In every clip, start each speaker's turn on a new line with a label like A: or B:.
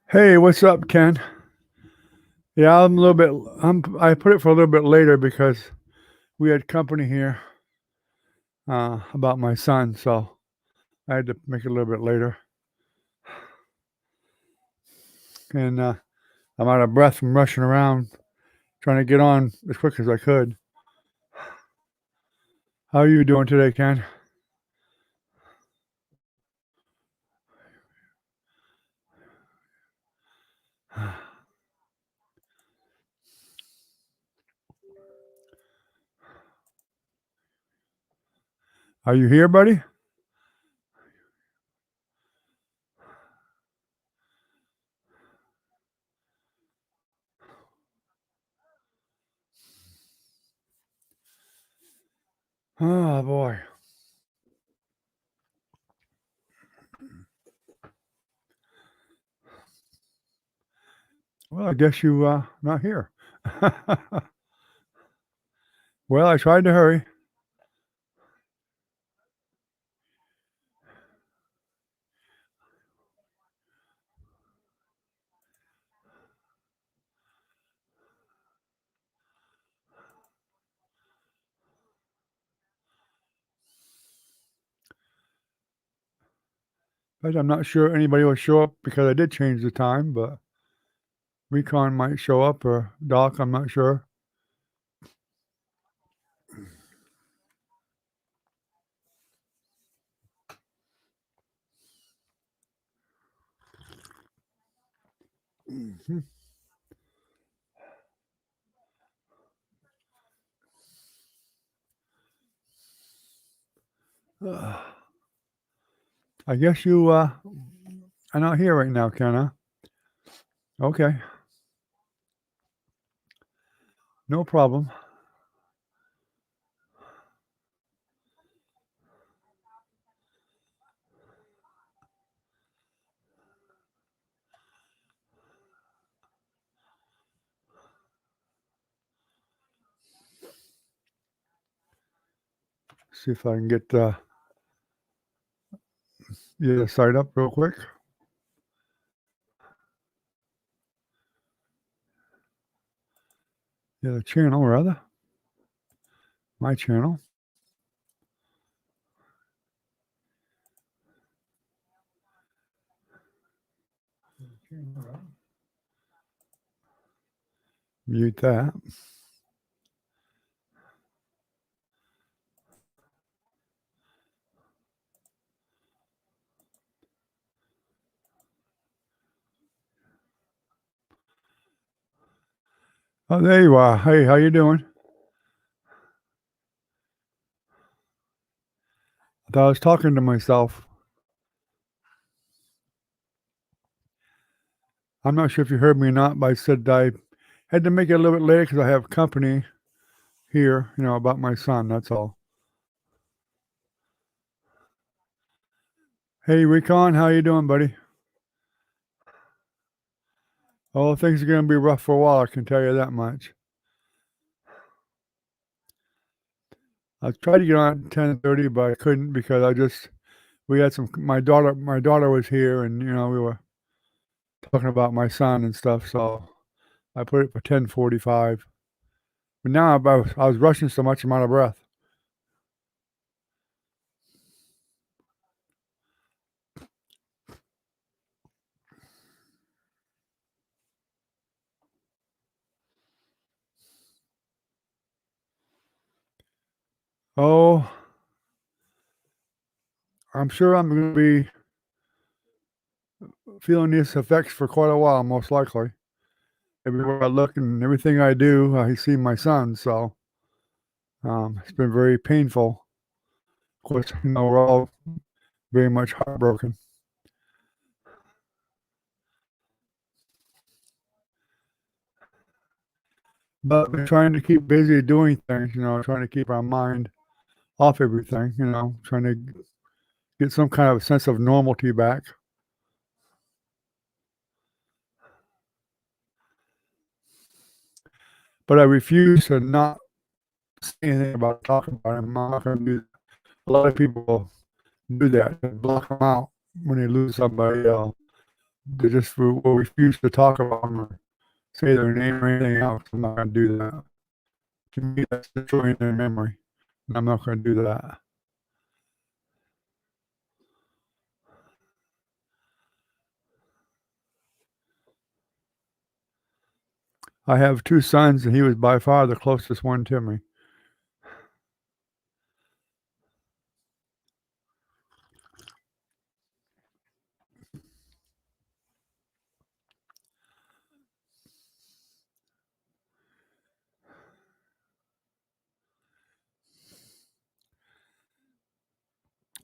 A: Hey, what's up, Ken? Yeah, I'm a little bit. I put it for a little bit later because we had company here about my son, so I had to make it a little bit later. And I'm out of breath from rushing around trying to get on as quick as I could. How are you doing today, Ken? Are you here, buddy? Oh boy. Well, I guess you not here. Well, I tried to hurry. But I'm not sure anybody will show up because I did change the time, but Recon might show up or Doc, I'm not sure. Mhm. I guess you are not here right now, Ken, huh? Okay, no problem. See if I can get the site up real quick. Yeah, the channel rather. My channel. Mute that. Oh, there you are. Hey, how you doing? I thought I was talking to myself. I'm not sure if you heard me or not, but I said I had to make it a little bit later because I have company here, about my son. That's all. Hey, Recon, how you doing, buddy? Oh, things are going to be rough for a while. I can tell you that much. I tried to get on at 10:30, but I couldn't because we had some my daughter was here and we were talking about my son and stuff, so I put it for 10:45. But now I was rushing so much I'm out of breath. Oh, I'm sure I'm gonna be feeling these effects for quite a while, most likely. Everywhere I look and everything I do, I see my son, so it's been very painful. Of course, we're all very much heartbroken. But we're trying to keep busy doing things, trying to keep our mind off everything, trying to get some kind of sense of normalcy back. But I refuse to not say anything about talking about him. I'm not going to do that. A lot of people do that, they block them out when they lose somebody. they just will refuse to talk about them or say their name or anything else. I'm not gonna do that. To me, that's destroying their memory, and I'm not gonna do that. I have 2 sons, and he was by far the closest one to me.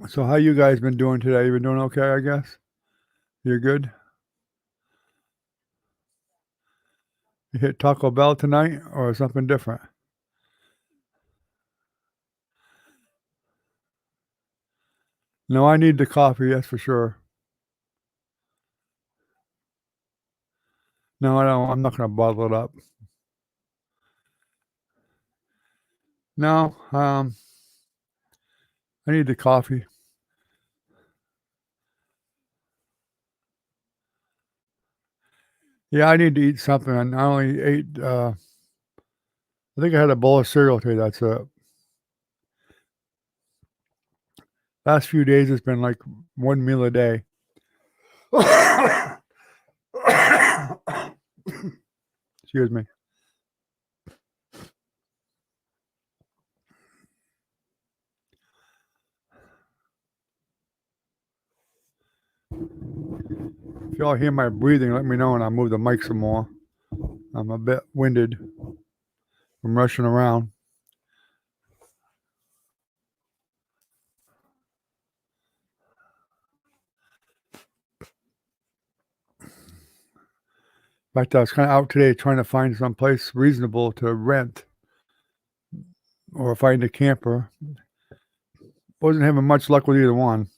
A: So how you guys been doing today? You been doing okay, I guess? You're good? You hit Taco Bell tonight or something different? No, I need the coffee, that's for sure. No, I don't. I'm not gonna bottle it up. No, I need the coffee. Yeah, I need to eat something. And I only ate, I think I had a bowl of cereal today, that's it. Last few days, it's been like 1 meal a day. Excuse me. If y'all hear my breathing, let me know and I'll move the mic some more. I'm a bit winded from rushing around. In fact, I was kinda out today trying to find some place reasonable to rent or find a camper. Wasn't having much luck with either one.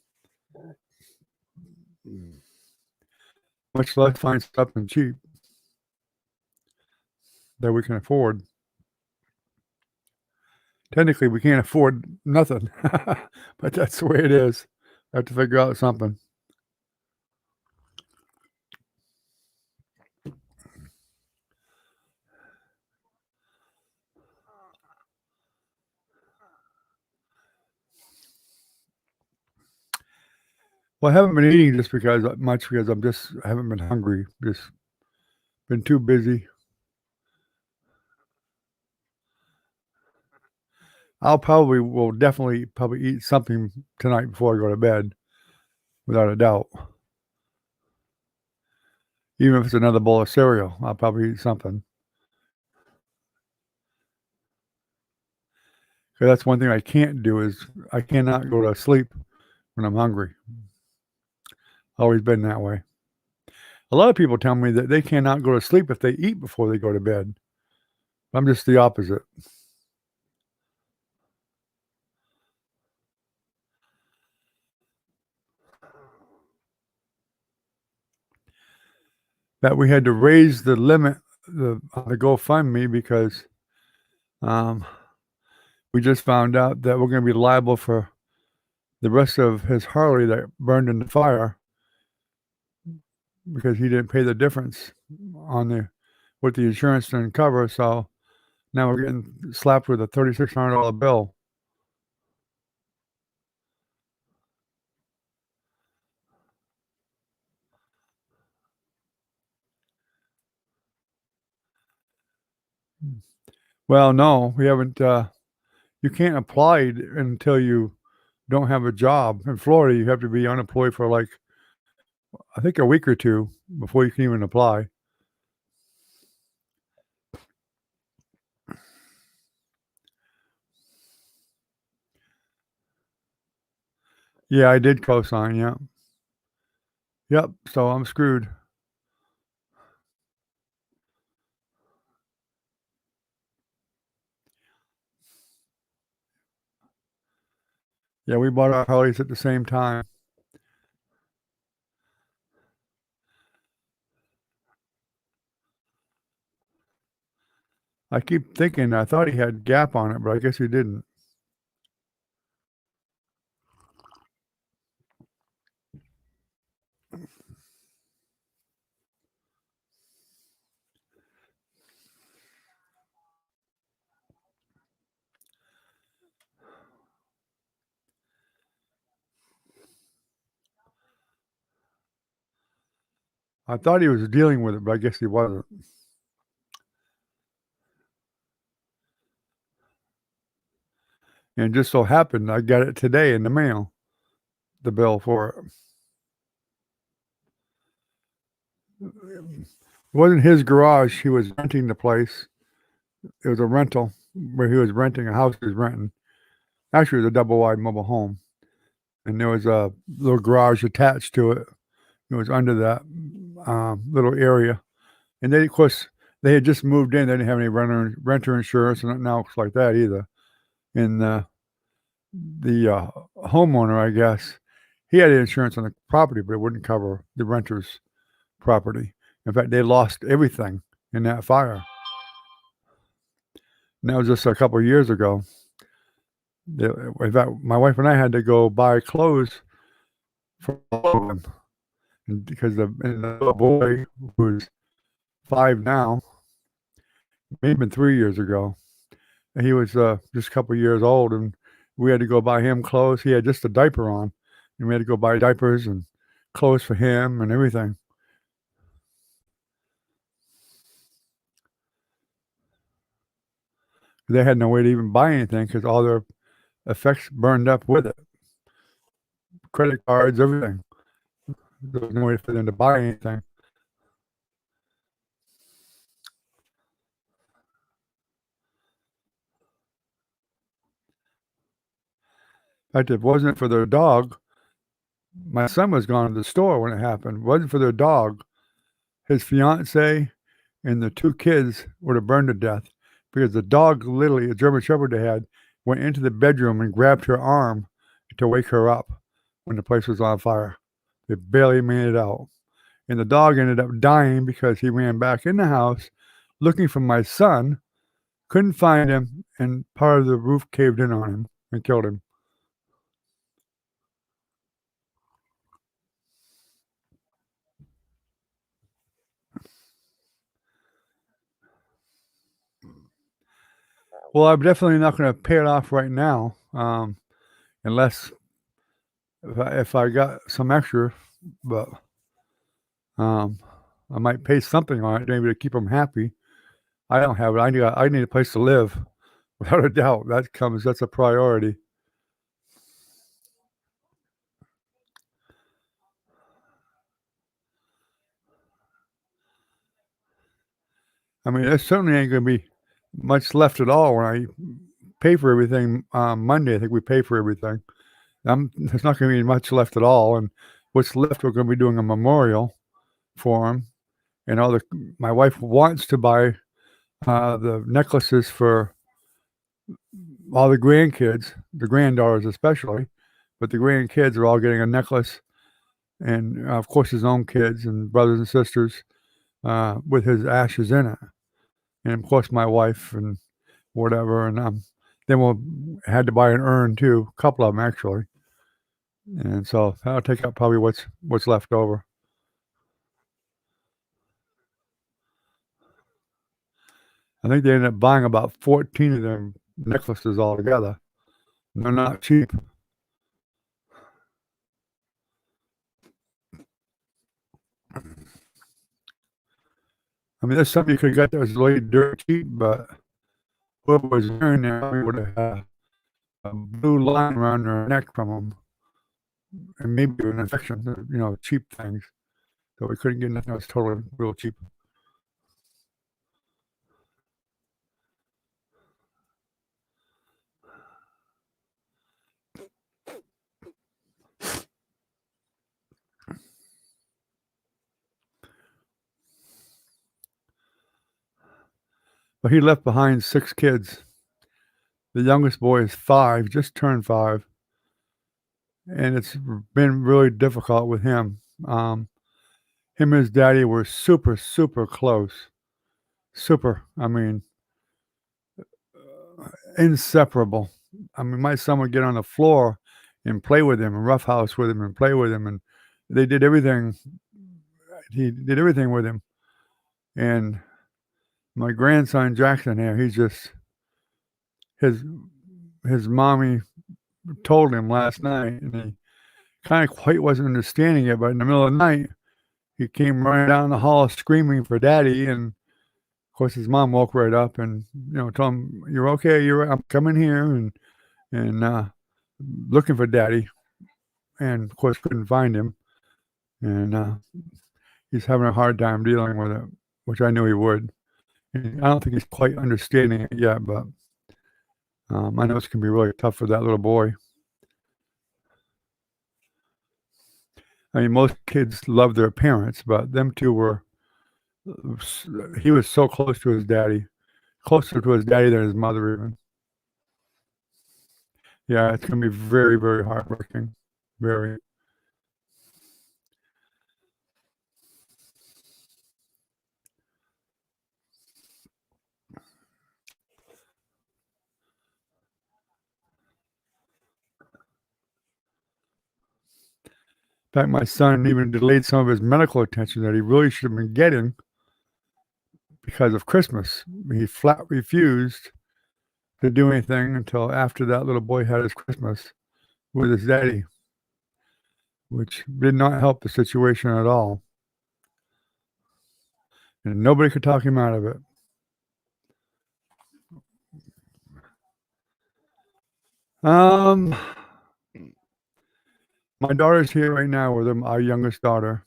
A: Much less find something cheap that we can afford. Technically, we can't afford nothing, but that's the way it is. I have to figure out something. Well, I haven't been eating just because much because I haven't been hungry. Just been too busy. Will definitely probably eat something tonight before I go to bed, without a doubt. Even if it's another bowl of cereal, I'll probably eat something. 'Cause that's one thing I can't do is I cannot go to sleep when I'm hungry. Always been that way. A lot of people tell me that they cannot go to sleep if they eat before they go to bed. I'm just the opposite. That we had to raise the limit on the GoFundMe because, um, we just found out that we're gonna be liable for the rest of his Harley that burned in the fire because he didn't pay the difference on the what the insurance didn't cover, so now we're getting slapped with a $3,600 bill. Well, no, we haven't, you can't apply until you don't have a job. In Florida, you have to be unemployed for, like, I think a week or 2 before you can even apply. Yeah, I did cosign, yeah. Yep, so I'm screwed. Yeah, we bought our Harleys at the same time. I keep thinking I thought he had Gap on it, but I guess he didn't. I thought he was dealing with it, but I guess he wasn't. And it just so happened I got it today in the mail, the bill for it. It wasn't his garage. He was renting the place. It was a rental where he was renting a house he was renting. Actually, it was a double wide mobile home. And there was a little garage attached to it. It was under that little area. And they, of course, they had just moved in. They didn't have any renter insurance and nothing else like that either. And the homeowner, I guess, he had insurance on the property, but it wouldn't cover the renter's property. In fact, they lost everything in that fire. And that was just a couple of years ago. In fact, my wife and I had to go buy clothes for all of them. And because the little boy, who's 5 now, maybe 3 years ago, he was just a couple of years old, and we had to go buy him clothes. He had just a diaper on, and we had to go buy diapers and clothes for him and everything. They had no way to even buy anything because all their effects burned up with it. Credit cards, everything. There was no way for them to buy anything. In fact, if it wasn't for their dog, my son was gone to the store when it happened. If it wasn't for their dog, his fiance and the 2 kids would have burned to death because the dog, literally, a German Shepherd they had, went into the bedroom and grabbed her arm to wake her up when the place was on fire. They barely made it out. And the dog ended up dying because he ran back in the house looking for my son, couldn't find him, and part of the roof caved in on him and killed him. Well, I'm definitely not going to pay it off right now, unless if I got some extra, but I might pay something on it maybe to keep them happy. I don't have it. I need a place to live, without a doubt. That's a priority. I mean, there certainly ain't gonna be much left at all when I pay for everything Monday. I think we pay for everything. There's not gonna be much left at all, and what's left, we're gonna be doing a memorial for him. And my wife wants to buy the necklaces for all the grandkids, the granddaughters especially, but the grandkids are all getting a necklace, and of course his own kids and brothers and sisters with his ashes in it, and of course my wife and whatever, and then we'll had to buy an urn too, a couple of them actually, and so that'll take up probably what's left over. I think they ended up buying about 14 of them necklaces altogether. They're not cheap. I mean, there's some you could get that was really dirt cheap, but whoever was wearing them probably would have had a blue line around their neck from them, and maybe an infection, cheap things. So we couldn't get nothing that was totally real cheap. But he left behind 6 kids. The youngest boy is 5, just turned 5, and it's been really difficult with him. Him and his daddy were super, super close. Super. I mean, inseparable. I mean, my son would get on the floor and play with him and roughhouse with him and play with him, and they did everything. He did everything with him. And my grandson Jackson here, he's just his mommy told him last night, and he kind of quite wasn't understanding it. But in the middle of the night, he came running down the hall screaming for daddy, and of course his mom woke right up and told him, "You're okay. I'm coming here," and looking for daddy, and of course couldn't find him, and he's having a hard time dealing with it, which I knew he would. And I don't think he's quite understanding it yet, but I know it's gonna be really tough for that little boy. I mean, most kids love their parents, but them two were. He was so close to his daddy, closer to his daddy than his mother even. Yeah, it's gonna be very, very heartbreaking. Very. In fact, my son even delayed some of his medical attention that he really should have been getting because of Christmas. He flat refused to do anything until after that little boy had his Christmas with his daddy, which did not help the situation at all. And nobody could talk him out of it. Um, my daughter's here right now with him, our youngest daughter.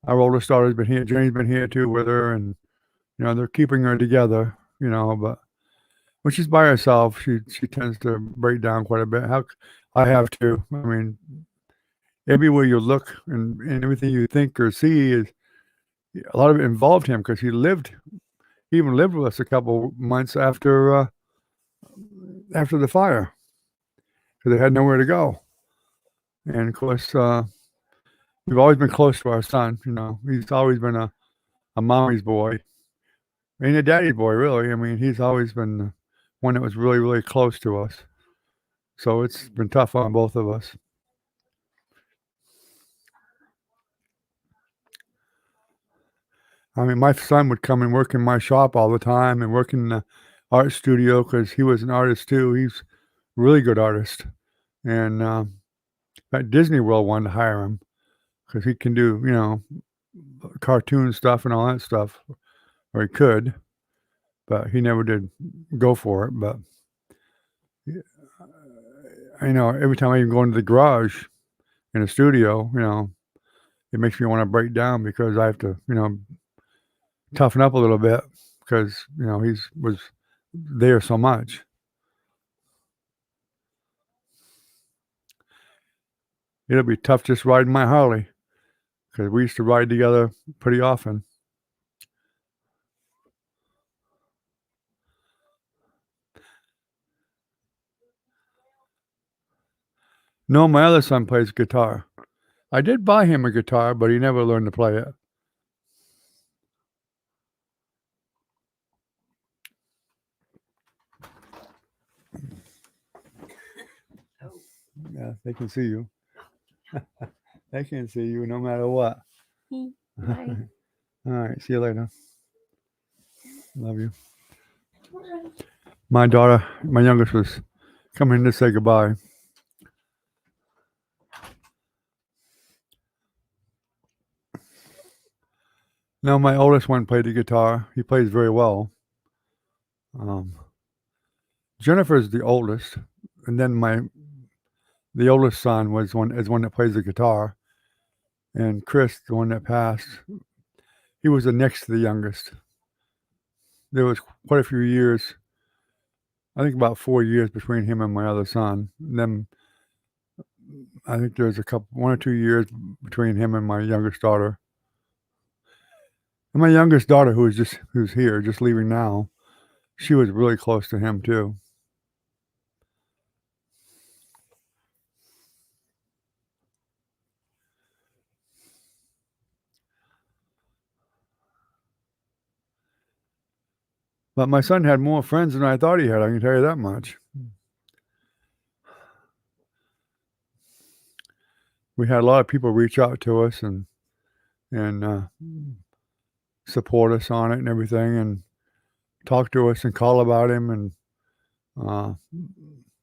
A: Our oldest daughter's been here. Jenny's been here too with her, and they're keeping her together. But when she's by herself, she tends to break down quite a bit. I have to. I mean, everywhere you look and everything you think or see is a lot of it involved him because he even lived with us a couple months after the fire because they had nowhere to go. And of course, we've always been close to our son. He's always been a mommy's boy, ain't a daddy's boy really. I mean, he's always been one that was really, really close to us. So it's been tough on both of us. I mean, my son would come and work in my shop all the time and work in the art studio because he was an artist too. He's a really good artist. And in fact, Disney World wanted to hire him because he can do, cartoon stuff and all that stuff, or he could, but he never did go for it. But I know every time I even go into the garage in the studio, it makes me want to break down because I have to, toughen up a little bit because he was there so much. It'll be tough just riding my Harley because we used to ride together pretty often. No, my other son plays guitar. I did buy him a guitar, but he never learned to play it. Yeah, they can see you. They can see you no matter what.
B: Bye.
A: All right, see you later. Love you. My daughter, my youngest, was coming to say goodbye. No, my oldest one played the guitar. He plays very well. Jennifer's the oldest, and then the oldest son is one that plays the guitar, and Chris, the one that passed, he was the next to the youngest. There was quite a few years, I think about 4 years between him and my other son. And then I think there's 1 or 2 years between him and my youngest daughter. And my youngest daughter, who's here, just leaving now, she was really close to him too. But my son had more friends than I thought he had, I can tell you that much. We had a lot of people reach out to us and support us on it and everything, and talk to us and call about him and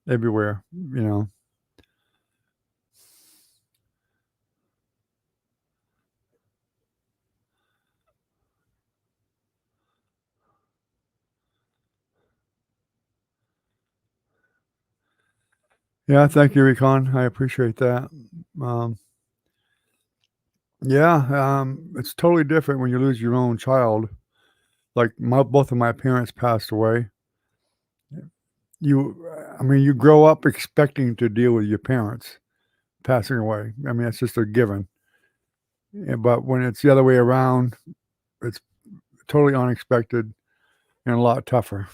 A: everywhere. Yeah, thank you, Recon. I appreciate that. Um, yeah, it's totally different when you lose your own child. Like both of my parents passed away. You, I mean, you grow up expecting to deal with your parents passing away. I mean, that's just a given. Yeah, but when it's the other way around, it's totally unexpected and a lot tougher.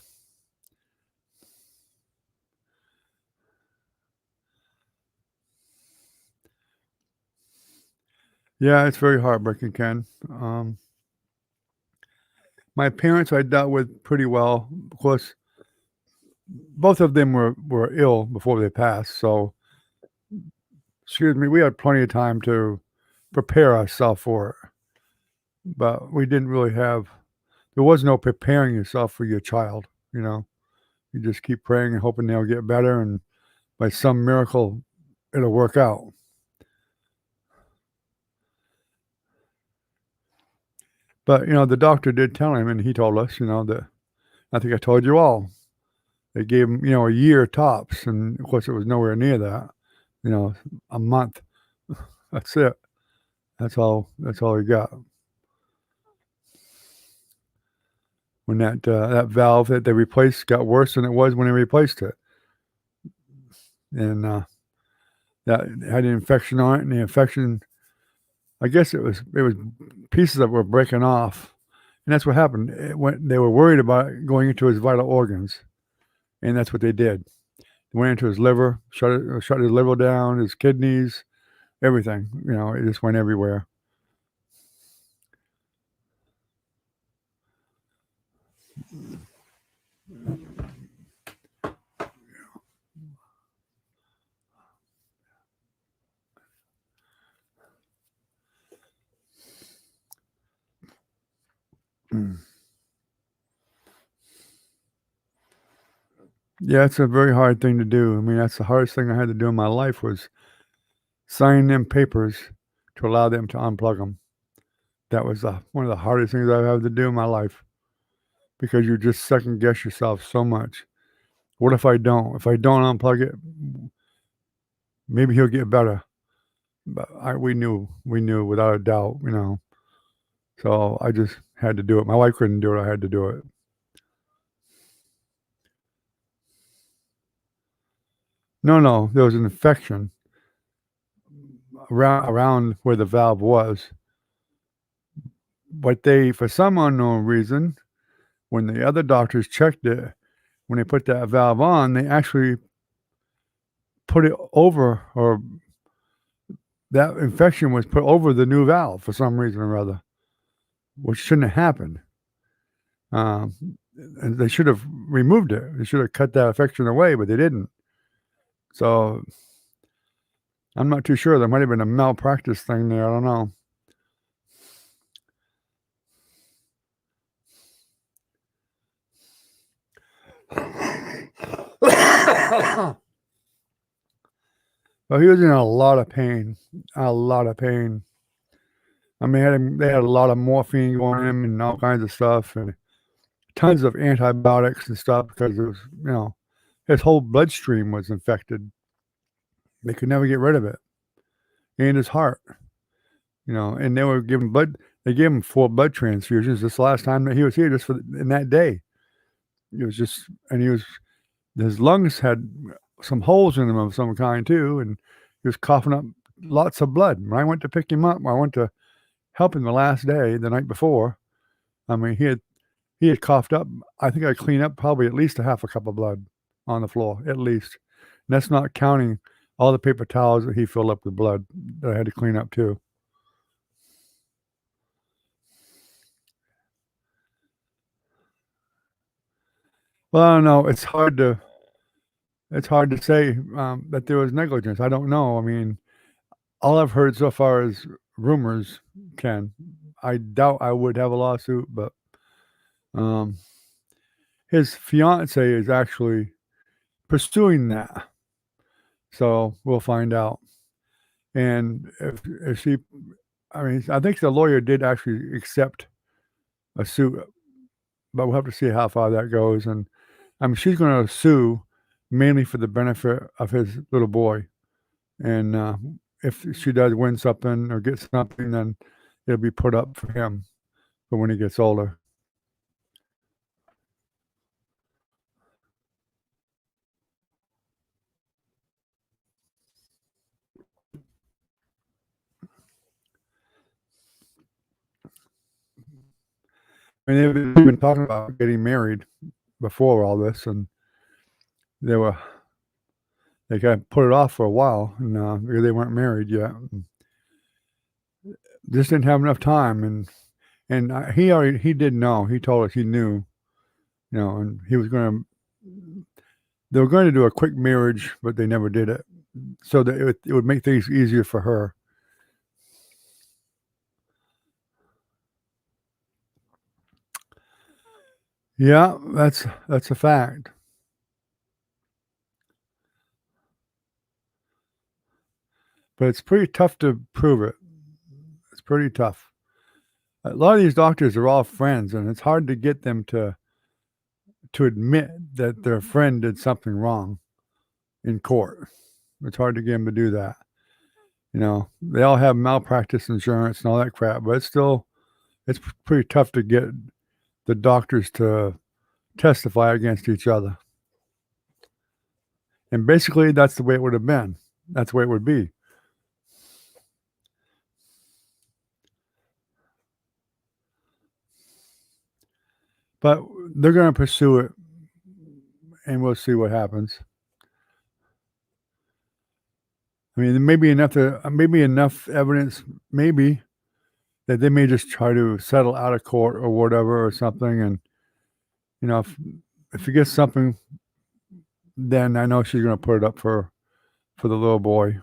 A: Yeah, it's very heartbreaking, Ken. My parents I dealt with pretty well. Of course, both of them were ill before they passed, so excuse me, we had plenty of time to prepare ourselves for it. But we didn't really have there was no preparing yourself for your child, you know. You just keep praying and hoping they'll get better and by some miracle it'll work out. But, the doctor did tell him and he told us, that I think I told you all. They gave him, a year tops, and of course it was nowhere near that. You know, a month. That's it. That's all he got. When that valve that they replaced got worse than it was when they replaced it, and that had an infection on it, and the infection, I guess it was pieces that were breaking off, and that's what happened. They were worried about it going into his vital organs, and that's what they did. They went into his liver, shut his liver down, his kidneys, everything. It just went everywhere. Mm. Yeah, it's a very hard thing to do. I mean, that's the hardest thing I had to do in my life was sign them papers to allow them to unplug them. That was one of the hardest things I've had to do in my life because you just second guess yourself so much. What if I don't? If I don't unplug it, maybe he'll get better. But we knew without a doubt. So I just had to do it. My wife couldn't do it. I had to do it. No, no, there was an infection around where the valve was, but they, for some unknown reason, when the other doctors checked it, when they put that valve on, they actually put it over, or that infection was put over the new valve for some reason or other, which shouldn't have happened. Um, and they should have removed it. They should have cut that infection away, but they didn't. So I'm not too sure. There might have been a malpractice thing there. I don't know. Well, he was in a lot of pain, a lot of pain. I mean, they had a lot of morphine going in him and all kinds of stuff, and tons of antibiotics and stuff because it was, his whole bloodstream was infected. They could never get rid of it, and his heart. And they were giving blood. They gave him 4 blood transfusions this last time that he was here, just in that day. It was just, and his lungs had some holes in them of some kind too, and he was coughing up lots of blood. When I went to pick him up, I went to help him the last day, the night before. I mean, he had coughed up. I think I cleaned up probably at least a half a cup of blood on the floor, at least. And that's not counting all the paper towels that he filled up with blood that I had to clean up too. Well, I don't know. It's hard to say that there was negligence. I don't know. I mean, all I've heard so far is rumors. Ken, I doubt I would have a lawsuit, but um, his fiance is actually pursuing that, so we'll find out. And if she, I mean, I think the lawyer did actually accept a suit, but we'll have to see how far that goes. And I mean, she's going to sue mainly for the benefit of his little boy. And if she does win something or get something, then it'll be put up for him for when he gets older. I mean, they've been talking about getting married before all this, and they were they kind of put it off for a while, and because they weren't married yet, and just didn't have enough time. And he did know. He told us he knew, and he was going to. They were going to do a quick marriage, but they never did it, so that it would make things easier for her. Yeah, that's a fact. But it's pretty tough to prove it. It's pretty tough. A lot of these doctors are all friends, and it's hard to get them to admit that their friend did something wrong in court. It's hard to get them to do that. They all have malpractice insurance and all that crap, but it's pretty tough to get the doctors to testify against each other. And basically, that's the way it would have been. That's the way it would be. But they're going to pursue it, and we'll see what happens. I mean, there may be enough evidence, maybe, that they may just try to settle out of court or whatever or something. And if he gets something, then I know she's going to put it up for the little boy.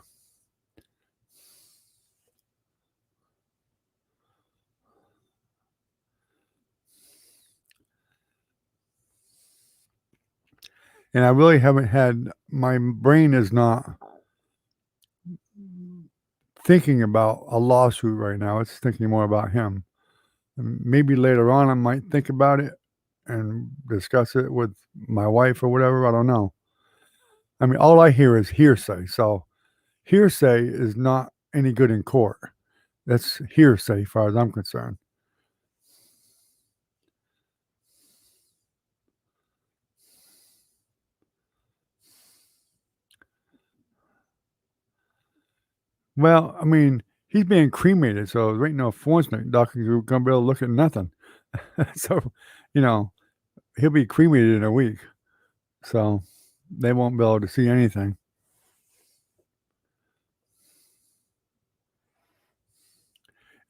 A: And I really haven't had my brain is not thinking about a lawsuit right now. It's thinking more about him. And maybe later on I might think about it and discuss it with my wife or whatever. I don't know. I mean, all I hear is hearsay. So hearsay is not any good in court. That's hearsay as far as I'm concerned. Well, I mean, he's being cremated, so there ain't no forensic doctor gonna be able to look at nothing. So, you know, he'll be cremated in a week, so they won't be able to see anything.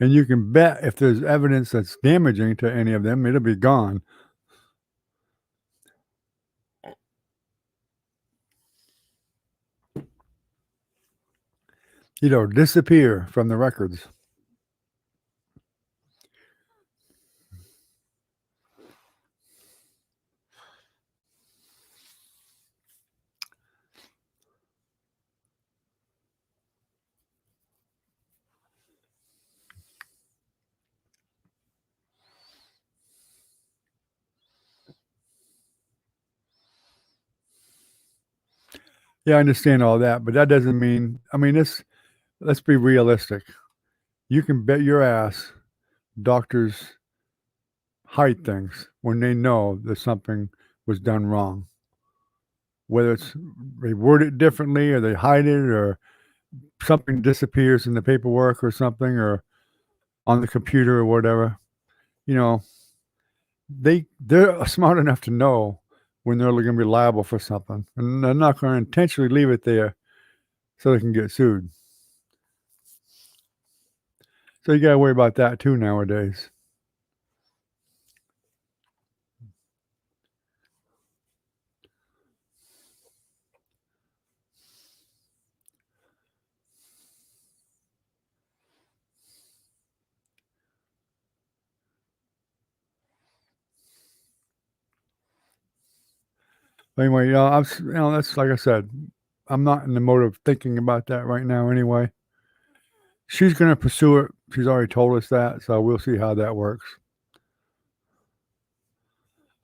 A: And you can bet if there's evidence that's damaging to any of them, it'll be gone. Disappear from the records. Yeah, I understand all that, but that doesn't mean I mean, let's be realistic. You can bet your ass doctors hide things when they know that something was done wrong. Whether it's they word it differently or they hide it or something disappears in the paperwork or something or on the computer or whatever, you know, they're smart enough to know when they're going to be liable for something, and they're not going to intentionally leave it there so they can get sued. So you got to worry about that too nowadays. But anyway, that's like I said, I'm not in the mode of thinking about that right now. Anyway, she's going to pursue it. She's already told us that, so we'll see how that works.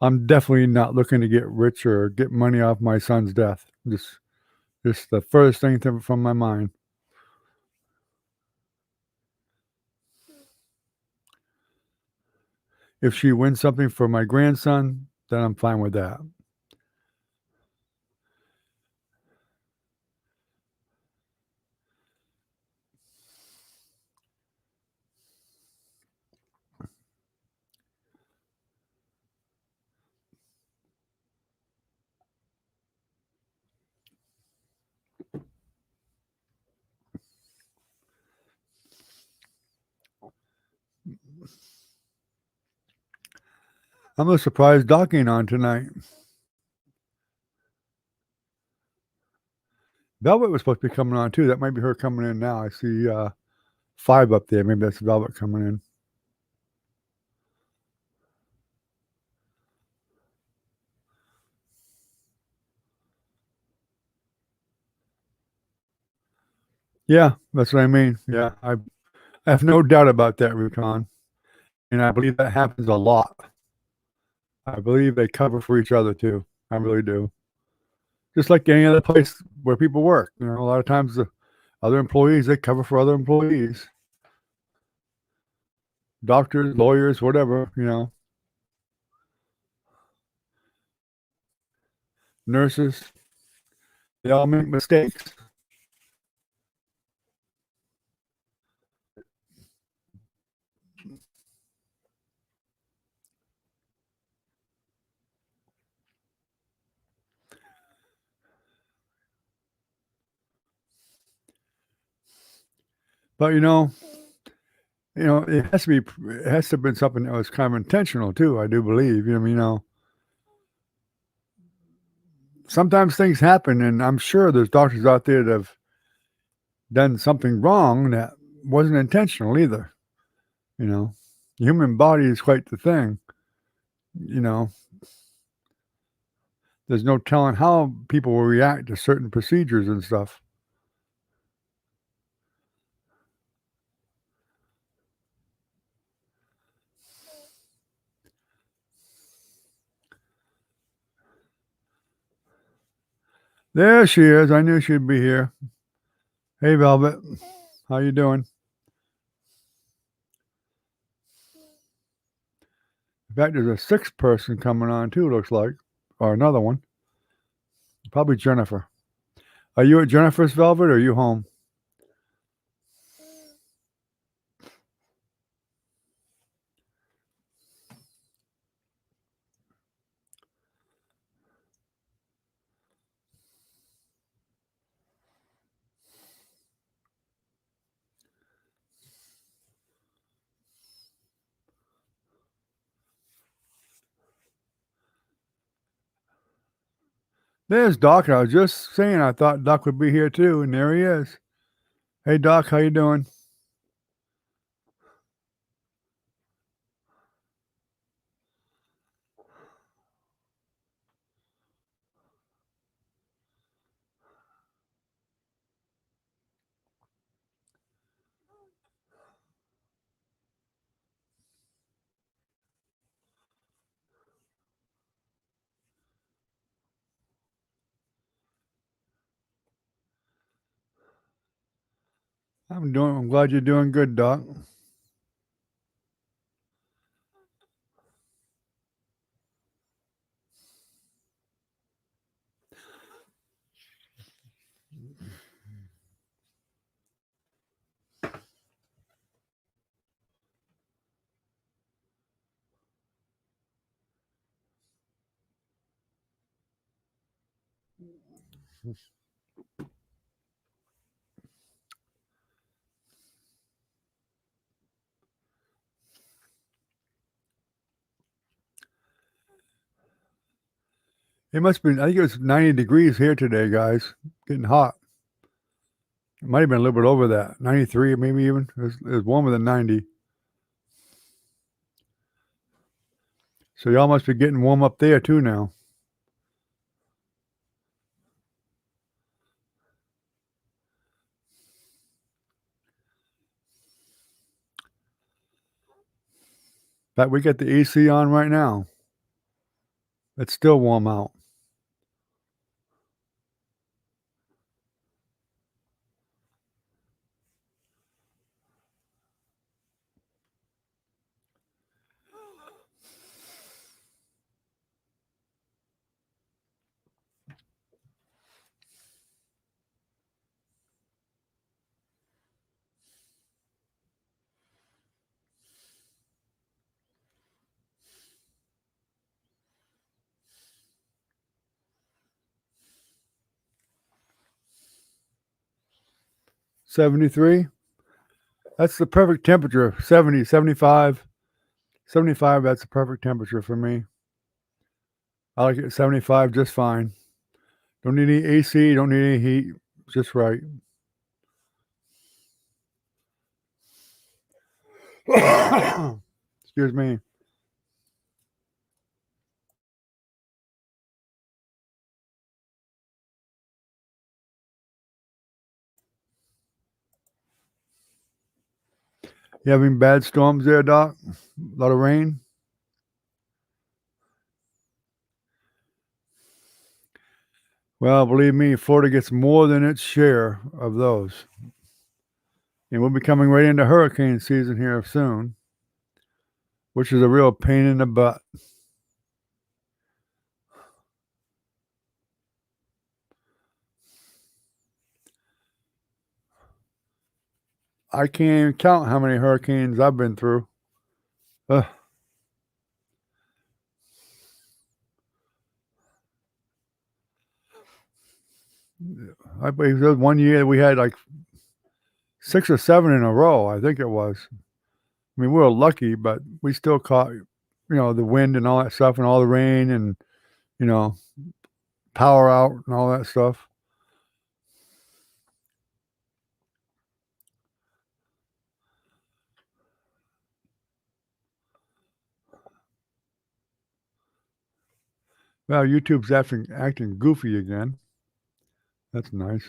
A: I'm definitely not looking to get rich or get money off my son's death. Just the furthest thing from my mind. If she wins something for my grandson, then I'm fine with that. I'm a surprise Doc ain't on tonight. Velvet was supposed to be coming on too. That might be her coming in now. I see 5 up there. Maybe that's Velvet coming in. Yeah, that's what I mean. Yeah, I have no doubt about that, Ruton, and I believe that happens a lot. I believe they cover for each other too. I really do. Just like any other place where people work. You know, a lot of times the other employees, they cover for other employees. Doctors, lawyers, whatever, you know, nurses, they all make mistakes. But it has to be it has to have been something that was kind of intentional too, I do believe. Sometimes things happen and I'm sure there's doctors out there that have done something wrong that wasn't intentional either, you know. The human body is quite the thing, you know. There's no telling how people will react to certain procedures and stuff. There she is. I knew she'd be here. Hey, Velvet. How you doing? In fact, there's a 6th person coming on too, looks like, or another one. Probably Jennifer. Are you at Jennifer's, Velvet, or are you home? There's Doc. I was just saying I thought Doc would be here too, and there he is. Hey, Doc, how you doing? I'm glad you're doing good, Doc. It must be. I think it was 90 degrees here today, guys. Getting hot. It might have been a little bit over that. 93, maybe even. It was warmer than 90. So y'all must be getting warm up there too now. In fact, we got the AC on right now. It's still warm out. '73. That's the perfect temperature. 70, 75, 75. That's the perfect temperature for me. I like it at 75 just fine. Don't need any AC, don't need any heat, just right. Excuse me. You having bad storms there, Doc? A lot of rain? Well, believe me, Florida gets more than its share of those. And we'll be coming right into hurricane season here soon, which is a real pain in the butt. I can't even count how many hurricanes I've been through. Ugh. I believe there was one year we had like 6 or 7 in a row, I think it was. I mean, we were lucky, but we still caught, the wind and all that stuff and all the rain and, you know, power out and all that stuff. Well, YouTube's acting goofy again. That's nice.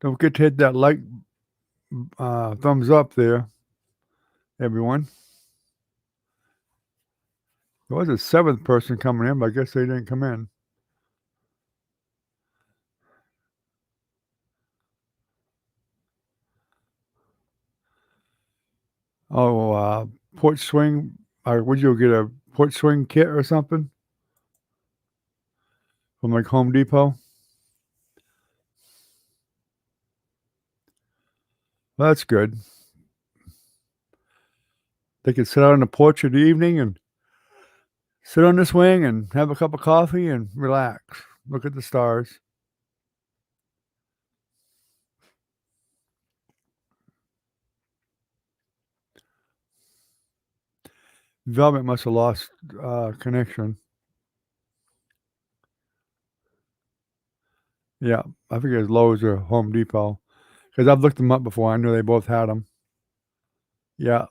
A: Don't forget to hit that like thumbs up there, everyone. There was a 7th person coming in, but I guess they didn't come in. Oh, porch swing. Would you get a porch swing kit or something from like Home Depot? Well, that's good. They can sit out on the porch in the evening and sit on the swing and have a cup of coffee and relax. Look at the stars. Velvet must have lost connection. Yeah, I think it was Lowe's or Home Depot because I've looked them up before. I knew they both had them. Yeah,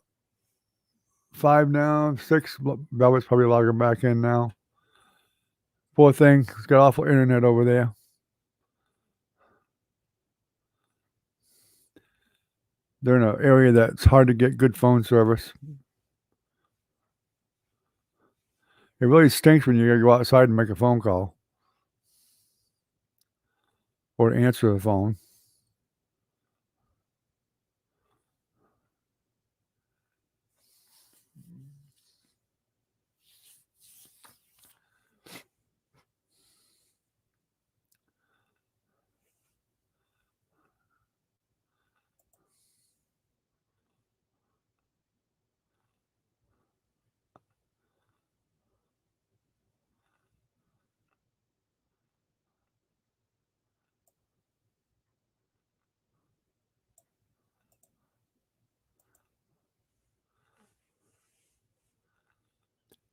A: 5 now, 6. Velvet's probably logging back in now. Poor thing. It's got awful internet over there. They're in an area that's hard to get good phone service. It really stinks when you gotta go outside and make a phone call or answer the phone.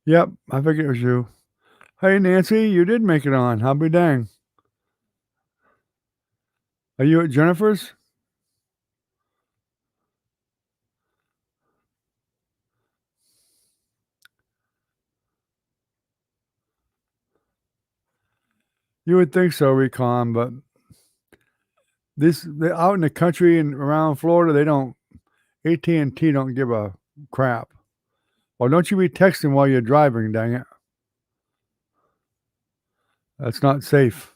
A: Yep, I think it was you. Hey, Nancy, you did make it on. I'll be dang. Are you at Jennifer's? You would think so, Recon, but they out in the country and around Florida, they don't AT&T don't give a crap. Well, don't you be texting while you're driving, dang it. That's not safe.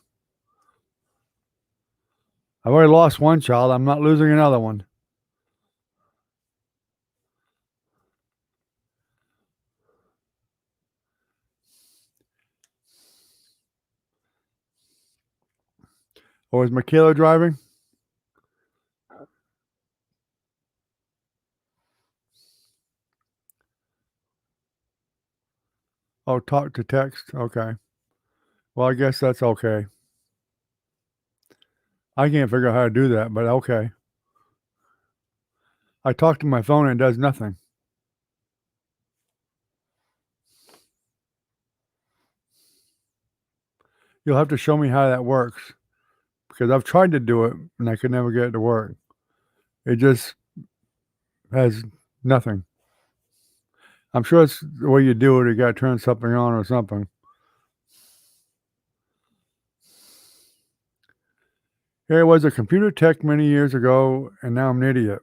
A: I've already lost one child, I'm not losing another one. Oh, is Michaela driving? Oh, talk to text, okay. Well, I guess that's okay. I can't figure out how to do that, but okay. I talk to my phone and it does nothing. You'll have to show me how that works, because I've tried to do it and I could never get it to work. It just has nothing. I'm sure it's the way you do it, you gotta turn something on or something. Here I was a computer tech many years ago, and now I'm an idiot.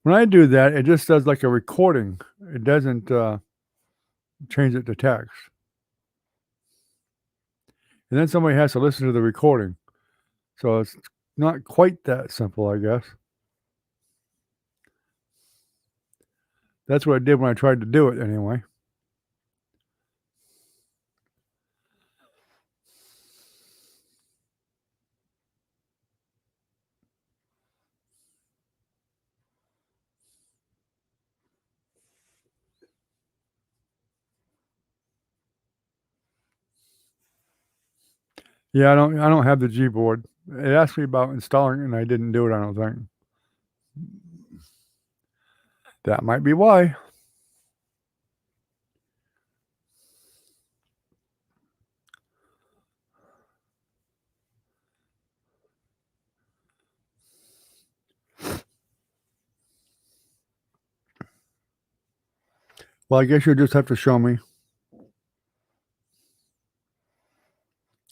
A: When I do that, it just does like a recording. It doesn't, change it to text. And then somebody has to listen to the recording. So it's not quite that simple, I guess. That's what I did when I tried to do it anyway. Yeah, I don't have the Gboard. It asked me about installing it and I didn't do it, I don't think. That might be why. Well, I guess you'll just have to show me.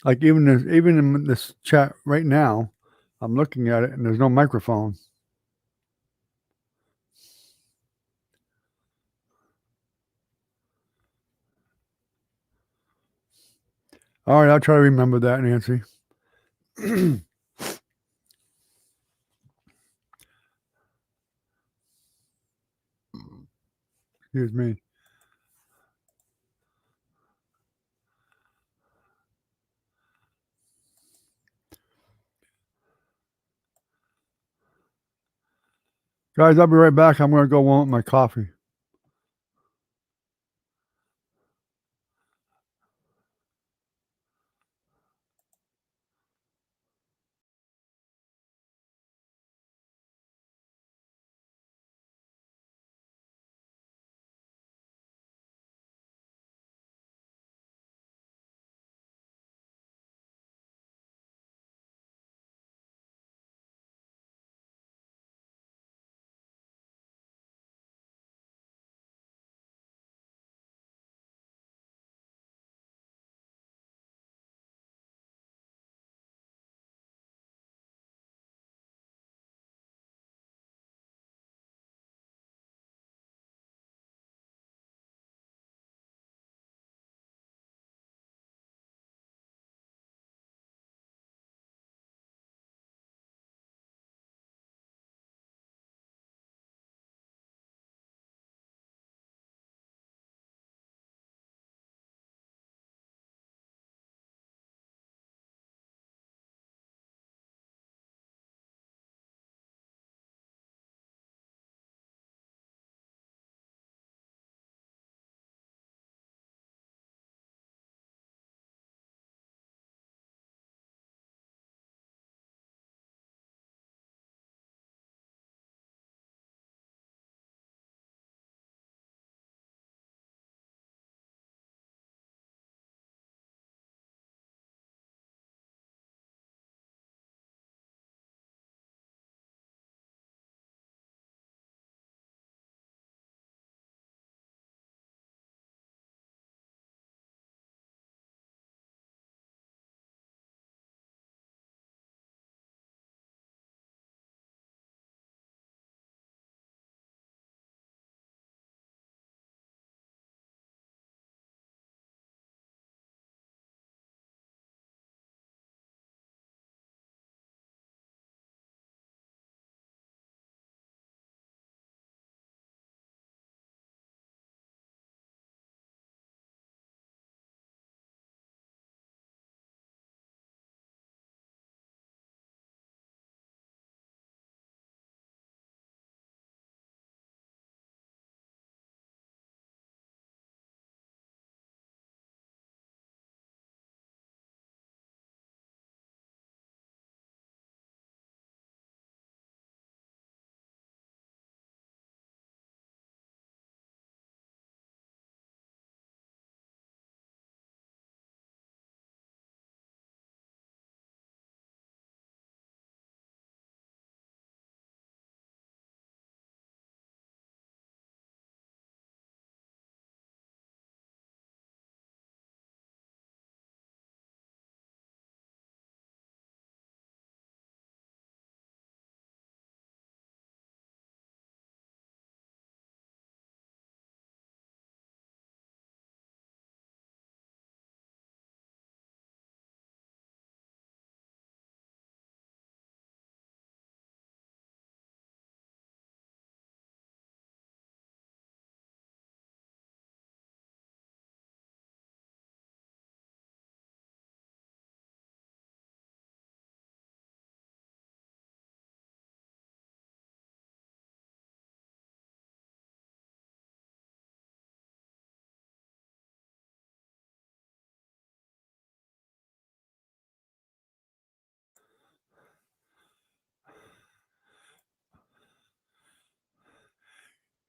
A: Like even in this chat right now, I'm looking at it and there's no microphone. All right, I'll try to remember that, Nancy. Excuse me. Guys, I'll be right back. I'm gonna go want my coffee.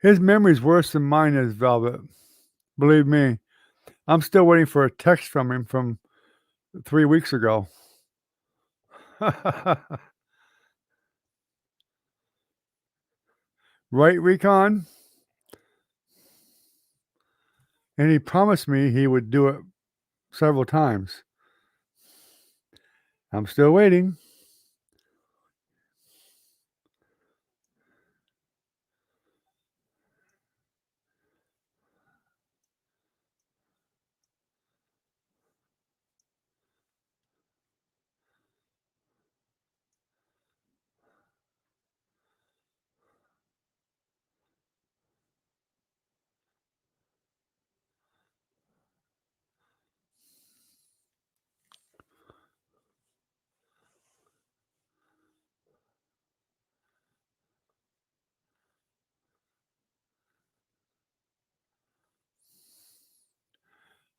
A: His memory's worse than mine is, Velvet. Believe me. I'm still waiting for a text from him from 3 weeks ago. Right, Recon? And he promised me he would do it several times. I'm still waiting.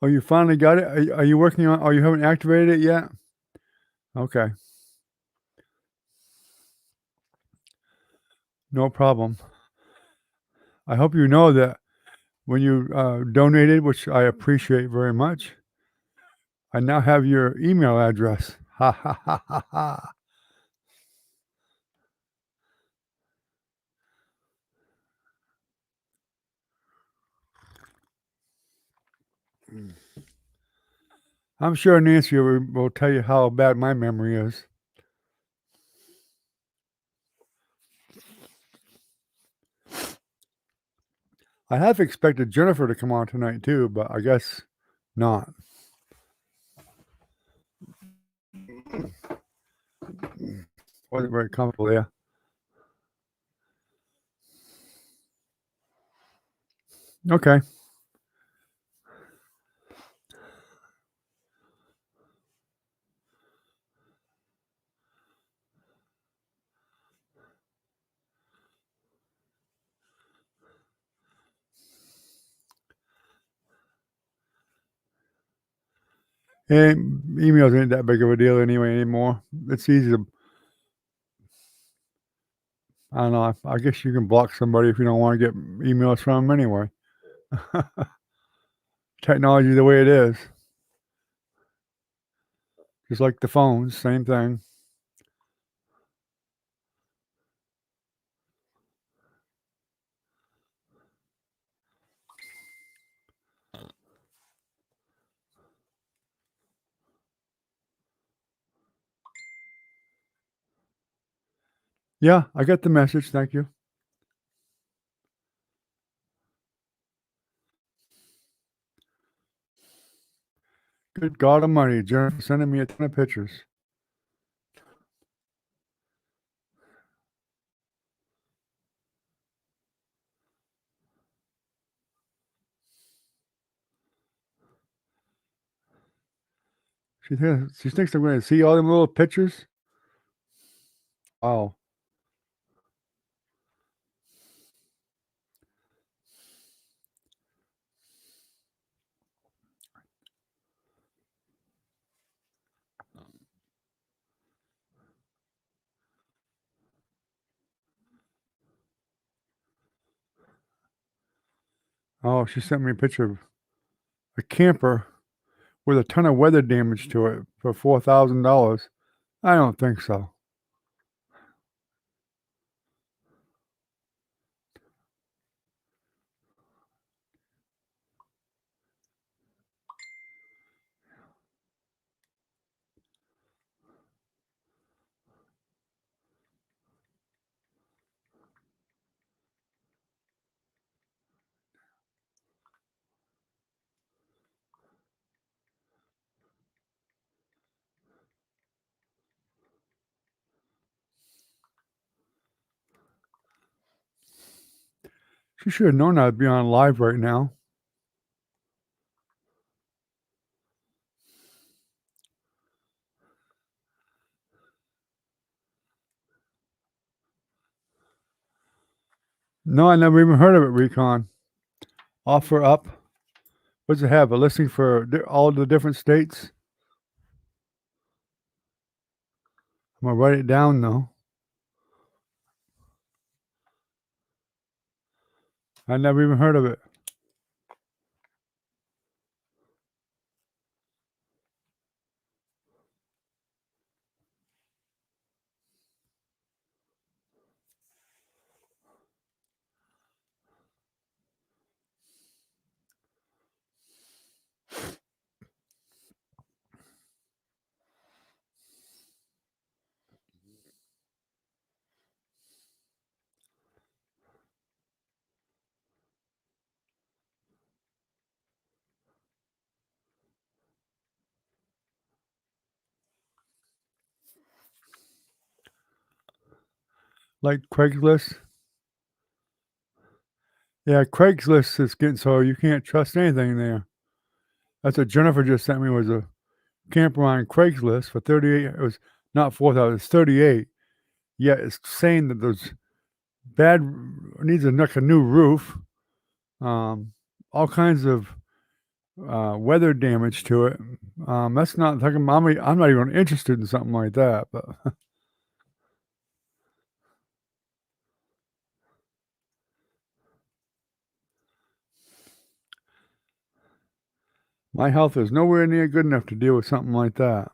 A: Oh, you finally got it? Are you working on? Oh, you haven't activated it yet? Okay, no problem. I hope you know that when you donated, which I appreciate very much, I now have your email address. Ha ha ha ha ha. I'm sure Nancy will tell you how bad my memory is. I half expected Jennifer to come on tonight too, but I guess not. Wasn't very comfortable there. Okay. And emails ain't that big of a deal anyway anymore. It's easy to, I don't know. I guess you can block somebody if you don't want to get emails from them anyway. Technology the way it is, just like the phones, same thing. Yeah, I got the message. Thank you. Good God Almighty, Jennifer sending me a ton of pictures. She thinks I'm going to see all them little pictures. Wow. Oh, she sent me a picture of a camper with a ton of weather damage to it for $4,000. I don't think so. She should have known I'd be on live right now. No, I never even heard of it, Recon. Offer up. What does it have? A listing for all the different states? I'm going to write it down, though. I never even heard of it. Like Craigslist? Yeah, Craigslist is getting so you can't trust anything there. That's what Jennifer just sent me was a camper on Craigslist for 38 it was not 4,000, it's 38, yet it's saying that there's bad needs like a new roof, um, all kinds of, weather damage to it. That's not like I'm not even interested in something like that, but my health is nowhere near good enough to deal with something like that.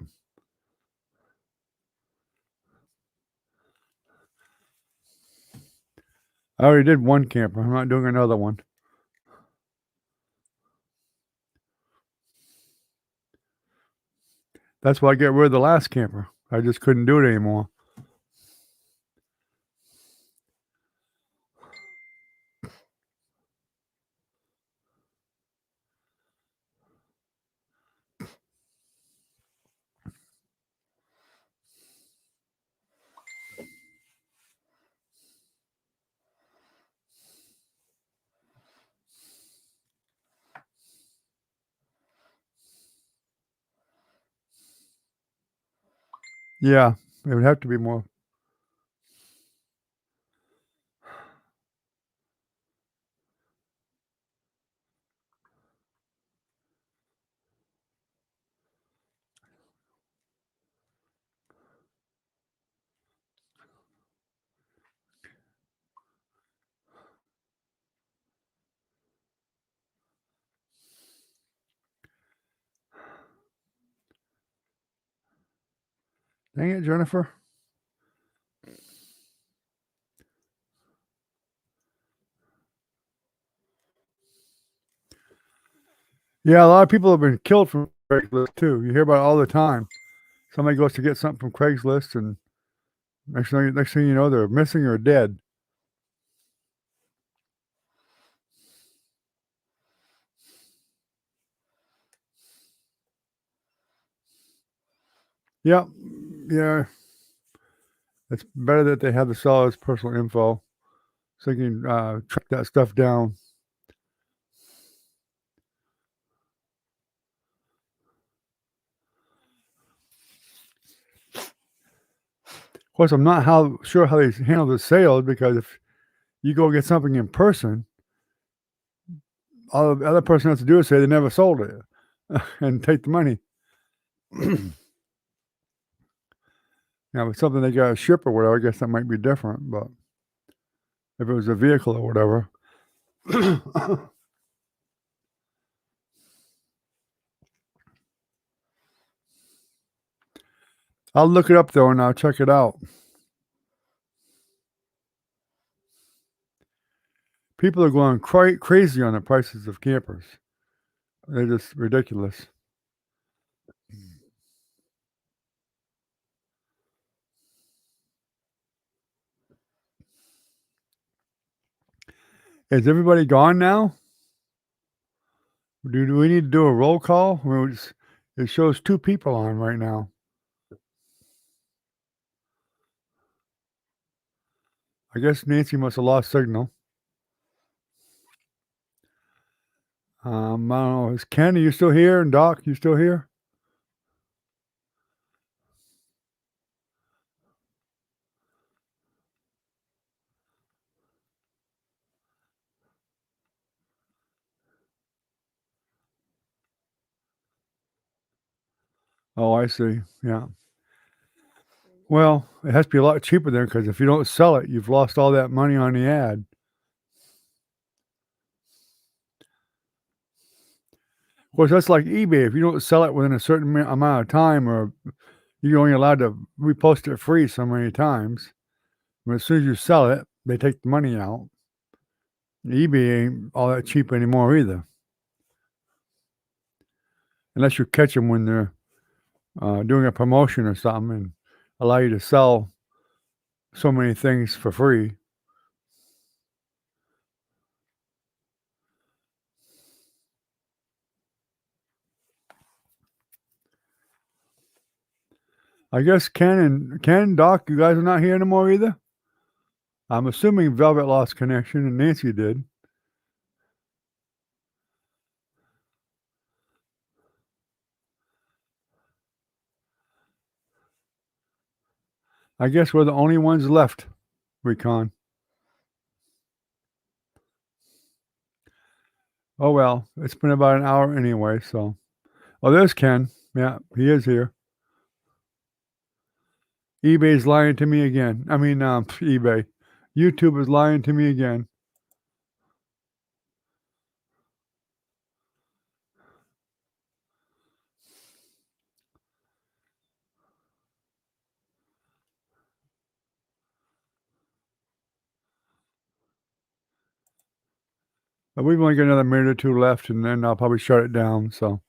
A: I already did one camper, I'm not doing another one. That's why I get rid of the last camper. I just couldn't do it anymore. Yeah, it would have to be more. Dang it, Jennifer. Yeah, a lot of people have been killed from Craigslist too. You hear about it all the time. Somebody goes to get something from Craigslist, and next thing you know, they're missing or dead. Yep. Yeah, it's better that they have the seller's personal info so you can track that stuff down. Of course, I'm not sure how they handle the sales because if you go get something in person, all the other person has to do is say they never sold it and take the money. Now, if it's something they got to ship or whatever, I guess that might be different. But if it was a vehicle or whatever, I'll look it up though and I'll check it out. People are going crazy on the prices of campers. They're just ridiculous. Is everybody gone now? Do we need to do a roll call? It shows 2 people on right now. I guess Nancy must have lost signal. I don't know. Is Ken, are you still here? And Doc, you still here? Oh, I see. Yeah. Well, it has to be a lot cheaper then because if you don't sell it, you've lost all that money on the ad. Of course, that's like eBay. If you don't sell it within a certain amount of time, or you're only allowed to repost it free so many times, but as soon as you sell it, they take the money out. eBay ain't all that cheap anymore either, unless you catch them when they're doing a promotion or something and allow you to sell so many things for free. I guess Ken, Doc, you guys are not here anymore either. I'm assuming Velvet lost connection and Nancy did. I guess we're the only ones left, Recon. Oh well, it's been about an hour anyway, so. Oh, there's Ken. Yeah, he is here. eBay's lying to me again. I mean, eBay. YouTube is lying to me again. But we've only got another minute or two left, and then I'll probably shut it down. So,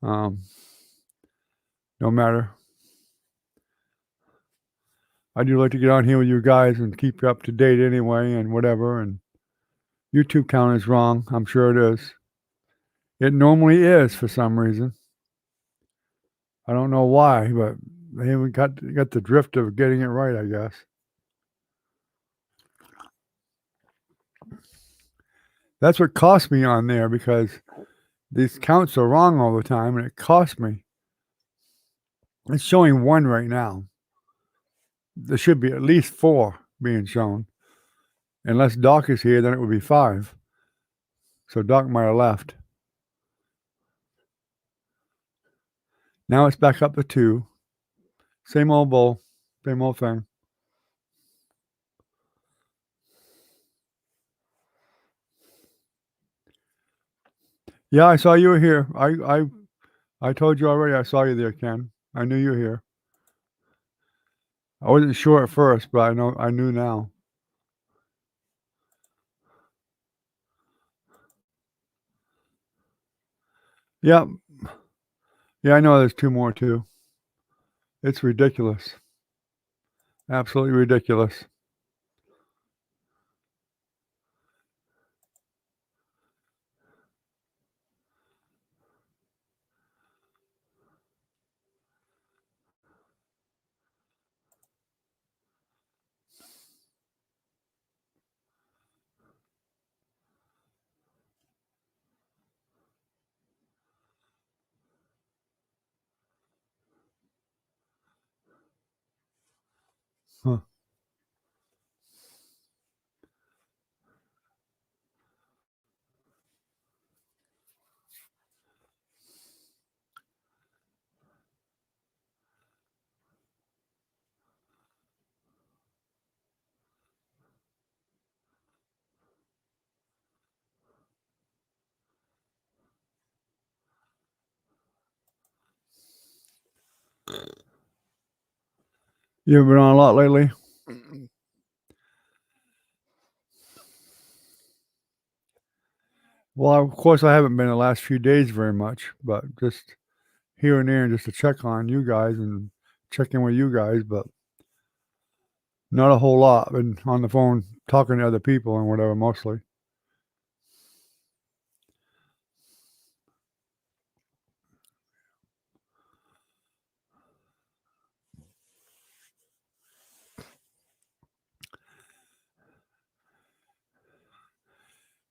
A: um, no matter. I do like to get on here with you guys and keep you up to date anyway, and whatever. And YouTube count is wrong. I'm sure it is. It normally is for some reason. I don't know why, but they haven't got the drift of getting it right, I guess. That's what cost me on there, because these counts are wrong all the time, and it cost me. It's showing 1 right now. There should be at least 4 being shown. Unless Doc is here, then it would be 5. So Doc might have left. Now it's back up to 2. Same old bull, same old thing. Yeah, I saw you were here. I told you already I saw you there, Ken. I knew you were here. I wasn't sure at first, but I knew now. Yep. Yeah, I know there's 2 more too. It's ridiculous. Absolutely ridiculous. Huh. You've been on a lot lately? Well, of course, I haven't been the last few days very much, but just here and there, just to check on you guys and check in with you guys, but not a whole lot. Been on the phone talking to other people and whatever, mostly.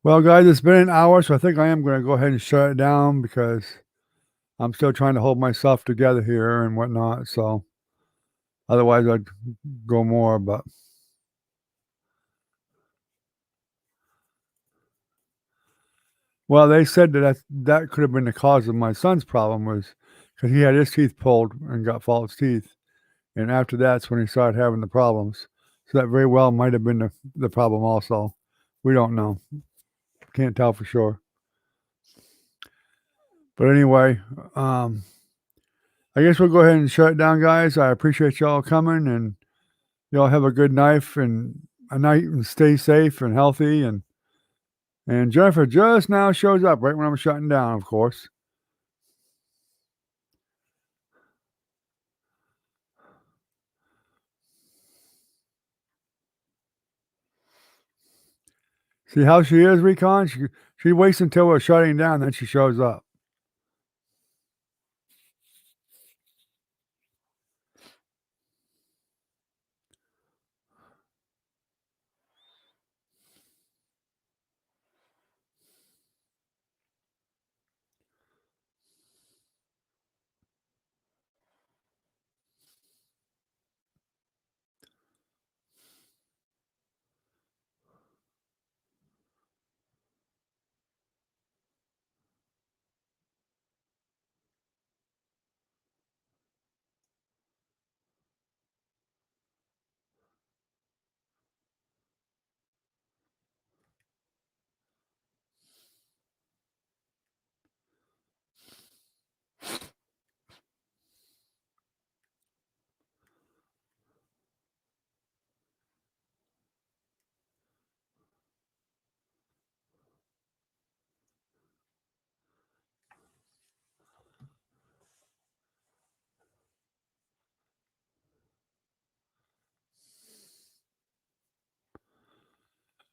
A: Well, guys, it's been an hour, so I think I am going to go ahead and shut it down, because I'm still trying to hold myself together here and whatnot. So otherwise, I'd go more. But well, they said that could have been the cause of my son's problem, was because he had his teeth pulled and got false teeth, and after that's when he started having the problems. So that very well might have been the problem also. We don't know. Can't tell for sure. But anyway, I guess we'll go ahead and shut it down, guys. I appreciate y'all coming, and y'all have a good night and stay safe and healthy. And Jennifer just now shows up right when I'm shutting down, of course. See how she is, Recon? She waits until we're shutting down, then she shows up.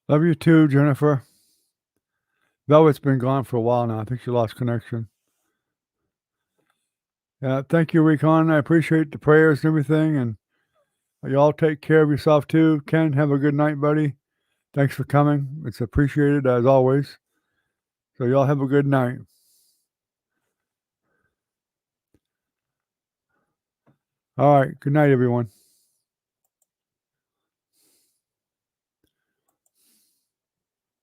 A: Love you too, Jennifer. Velvet's been gone for a while now. I think she lost connection. Yeah, thank you, Recon. I appreciate the prayers and everything. And y'all take care of yourself too. Ken, have a good night, buddy. Thanks for coming. It's appreciated as always. So y'all have a good night. All right. Good night, everyone.